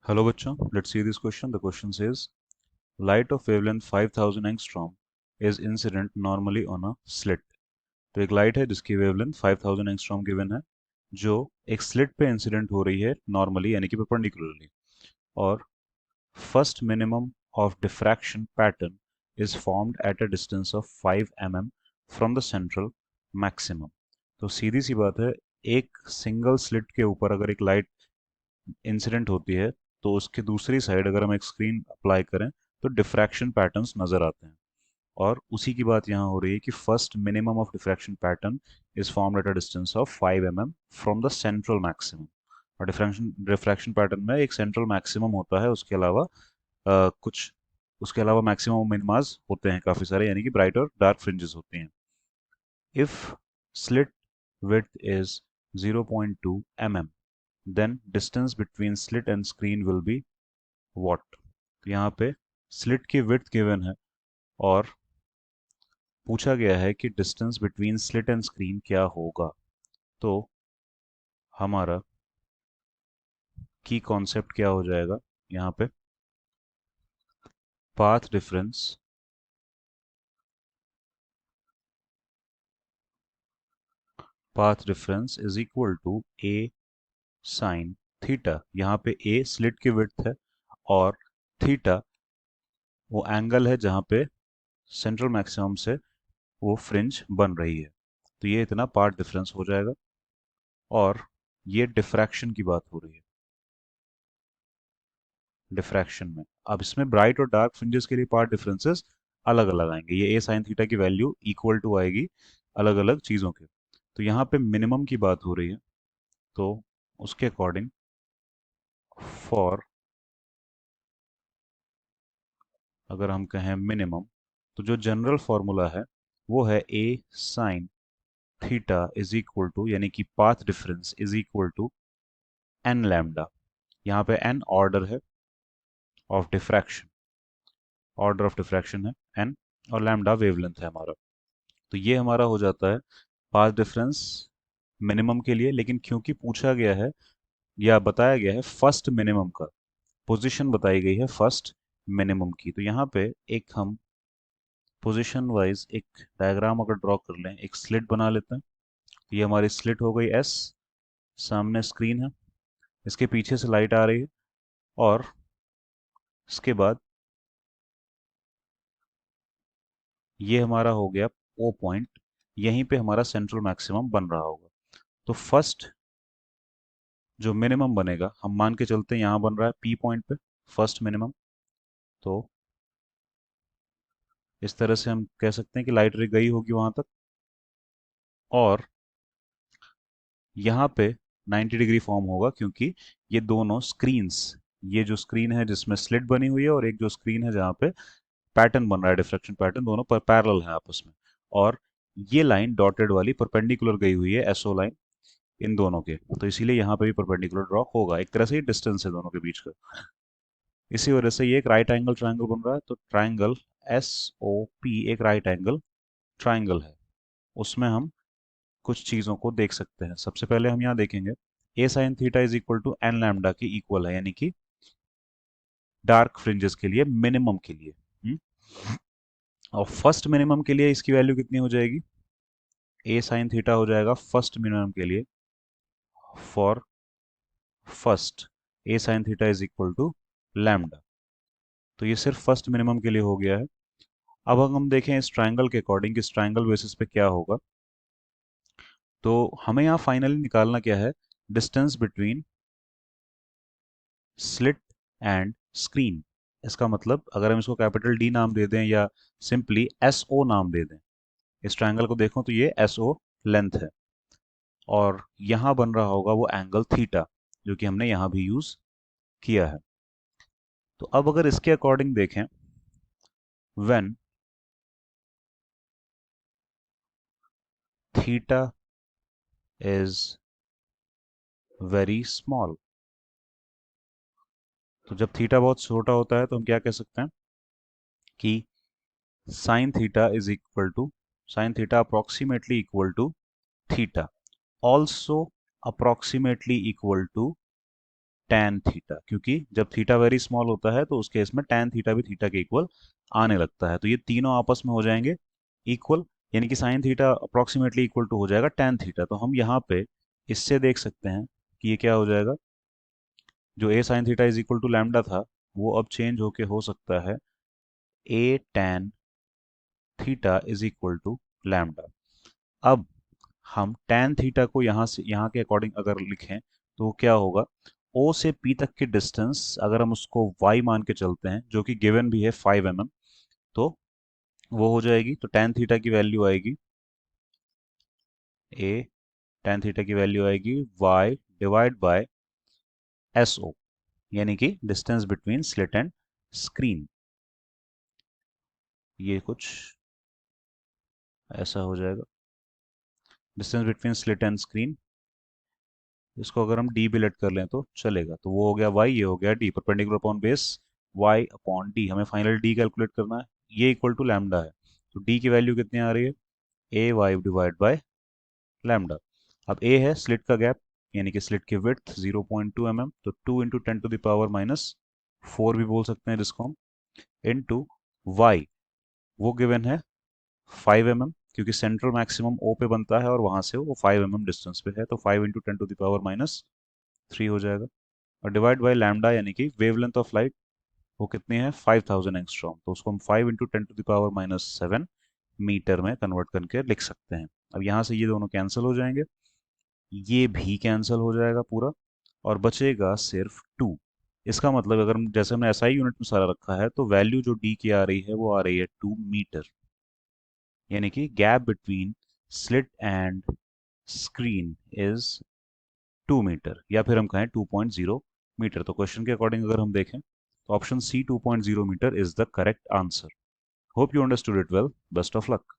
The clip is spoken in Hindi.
Hello बच्चों, let's see this question. The question says light of wavelength 5000 angstrom is incident normally on a slit. तो एक लाइट है जिसकी वेवलेंथ 5000 एंगस्ट्रॉम गिवन है जो एक स्लिट पे इंसिडेंट हो रही है नॉर्मली यानी कि परपेंडिकुलरली, और first minimum of diffraction pattern is formed at a distance of 5 mm from the central maximum. तो सीधी सी बात है, एक सिंगल स्लिट के ऊपर अगर एक लाइट इंसिडेंट होती है तो उसके दूसरी साइड अगर हम एक स्क्रीन अप्लाई करें तो डिफ्रैक्शन पैटर्न्स नज़र आते हैं। और उसी की बात यहाँ हो रही है कि first minimum of diffraction pattern is formed at a distance of 5 mm from the central maximum. और डिफ्रैक्शन पैटर्न में एक सेंट्रल मैक्सिमम होता है, उसके अलावा कुछ उसके अलावा मैक्सिमम मिनिमाज होते हैं काफ़ी सारे, यानी कि ब्राइट और डार्क फ्रिंजेस होती हैं। If slit width is 0.2 mm, then distance between slit and screen will be what? तो यहाँ पे स्लिट की विड्थ गिवन है और पूछा गया है कि distance between slit and screen क्या होगा। तो हमारा की कॉन्सेप्ट क्या हो जाएगा यहाँ पे, path difference is equal to a sine theta. यहाँ पे ए स्लिट की विड्थ है और थीटा वो एंगल है जहाँ पे सेंट्रल मैक्सिमम से वो फ्रिंज बन रही है। तो ये इतना पार्ट डिफरेंस हो जाएगा और ये डिफ्रैक्शन की बात हो रही है। डिफ्रैक्शन में अब इसमें ब्राइट और डार्क फ्रिंजेस के लिए पार्ट डिफरेंसेस अलग अलग आएंगे। ये ए साइन थीटा की वैल्यू इक्वल टू आएगी अलग अलग चीज़ों के। तो यहाँ पे मिनिमम की बात हो रही है, तो उसके अकॉर्डिंग फॉर अगर हम कहें मिनिमम, तो जो जनरल फॉर्मूला है वो है A sine theta is equal to, यानी कि path difference is equal to N lambda. यहाँ पे एन ऑर्डर है of diffraction, order of diffraction है एन, और लैम्डा वेवलेंथ है हमारा। तो ये हमारा हो जाता है पाथ डिफरेंस मिनिमम के लिए। लेकिन क्योंकि पूछा गया है या बताया गया है फर्स्ट मिनिमम का, पोजीशन बताई गई है फर्स्ट मिनिमम की, तो यहाँ पे एक हम पोजीशन वाइज एक डायग्राम अगर ड्रॉ कर लें, एक स्लिट बना लेते हैं। तो ये हमारी स्लिट हो गई एस, सामने स्क्रीन है, इसके पीछे से लाइट आ रही है, और इसके बाद ये हमारा हो गया ओ पॉइंट, यहीं पे हमारा सेंट्रल मैक्सिमम बन रहा होगा। तो फर्स्ट जो मिनिमम बनेगा, हम मान के चलते हैं यहाँ बन रहा है पी पॉइंट पे फर्स्ट मिनिमम। तो इस तरह से हम कह सकते हैं कि लाइट रे गई होगी वहां तक, और यहाँ पे 90 डिग्री फॉर्म होगा क्योंकि ये दोनों स्क्रीन्स, ये जो स्क्रीन है जिसमें स्लिट बनी हुई है और एक जो स्क्रीन है जहाँ पे पैटर्न बन रहा है, डिफ्रैक्शन पैटर्न, दोनों पर पैरेलल है आपस में। और ये लाइन डॉटेड वाली परपेंडिकुलर गई हुई है, एसओ लाइन, इन दोनों के, तो इसीलिए यहाँ पे भी परपेंडिकुलर ड्रॉ होगा। एक तरह से ये डिस्टेंस है दोनों के बीच का, इसी वजह से ये एक राइट एंगल ट्राइंगल बन रहा है। तो ट्राइंगल एस ओ पी एक राइट एंगल ट्राइंगल है। उसमें हम कुछ चीज़ों को देख सकते हैं। सबसे पहले हम यहाँ देखेंगे A sine theta is equal to N lambda के इक्वल है, यानी कि डार्क फ्रिंजेस के लिए मिनिमम के लिए। और फर्स्ट मिनिमम के लिए इसकी वैल्यू कितनी हो जाएगी, ए साइन थीटा हो जाएगा फर्स्ट मिनिमम के लिए, for first a sine theta is equal to lambda. तो ये सिर्फ फर्स्ट मिनिमम के लिए हो गया है। अब हम देखें इस ट्राइंगल के अकॉर्डिंग, इस ट्राइंगल बेसिस पे क्या होगा। तो हमें यहाँ फाइनली निकालना क्या है, distance between slit and screen. इसका मतलब अगर हम इसको कैपिटल डी नाम दे दें या सिंपली एस ओ नाम दे दें, इस ट्रायंगल को देखो तो ये एस ओ लेंथ है, और यहाँ बन रहा होगा वो एंगल थीटा जो कि हमने यहाँ भी यूज किया है। तो अब अगर इसके अकॉर्डिंग देखें, when theta is very small, तो जब थीटा बहुत छोटा होता है तो हम क्या कह सकते हैं कि sine theta is equal to, sine theta approximately equal to theta, also approximately equal to tan theta, क्योंकि जब थीटा वेरी स्मॉल होता है तो उस केस में tan थीटा भी थीटा के इक्वल आने लगता है। तो ये तीनों आपस में हो जाएंगे इक्वल, यानी कि sine theta approximately equal to हो जाएगा tan थीटा। तो हम यहाँ पे इससे देख सकते हैं कि ये क्या हो जाएगा, जो a sine theta is equal to lambda था वो अब चेंज होके हो सकता है a tan theta is equal to lambda. अब हम tan थीटा को यहाँ से यहाँ के अकॉर्डिंग अगर लिखें तो क्या होगा, O से P तक की डिस्टेंस अगर हम उसको y मान के चलते हैं जो कि गिवन भी है 5 mm, तो वो हो जाएगी। तो tan थीटा की वैल्यू आएगी a, tan थीटा की वैल्यू आएगी y डिवाइड बाय SO, यानी कि distance between slit and screen. ये कुछ ऐसा हो जाएगा, distance between slit and screen. इसको अगर हम डी भी लेट कर लें तो चलेगा। तो वो हो गया y, ये हो गया d, perpendicular upon base y upon d। हमें फाइनल d कैलकुलेट करना है, ये इक्वल टू लैम्डा है। तो d की वैल्यू कितनी आ रही है, a y divide by lambda. अब a है स्लिट का गैप, यानी कि स्लिट की विड्थ 0.2 mm, तो 2 into ten to the power minus 4 भी बोल सकते हैं जिसको हम, इंटू y, वो गिवन है 5 mm, क्योंकि सेंट्रल मैक्सिमम O पे बनता है और वहां से वो 5 mm डिस्टेंस पे है, तो 5 into ten to the power minus 3 हो जाएगा। और डिवाइड बाय लैम्डा, यानी कि वेवलेंथ ऑफ लाइट वो कितनी है 5000 एंगस्ट्रॉम, तो उसको हम 5 into ten to the power minus 7 metre में कन्वर्ट करके लिख सकते हैं। अब यहाँ से ये दोनों कैंसिल हो जाएंगे, ये भी कैंसिल हो जाएगा पूरा, और बचेगा सिर्फ 2। इसका मतलब अगर हम, जैसे हमने एसआई यूनिट में सारा रखा है, तो वैल्यू जो डी की आ रही है वो आ रही है 2 मीटर, यानी कि gap between slit and screen is 2 metre, या फिर हम कहें 2.0 मीटर। तो क्वेश्चन के अकॉर्डिंग अगर हम देखें तो option C 2.0 metre is the correct answer. Hope you understood it well, best of luck.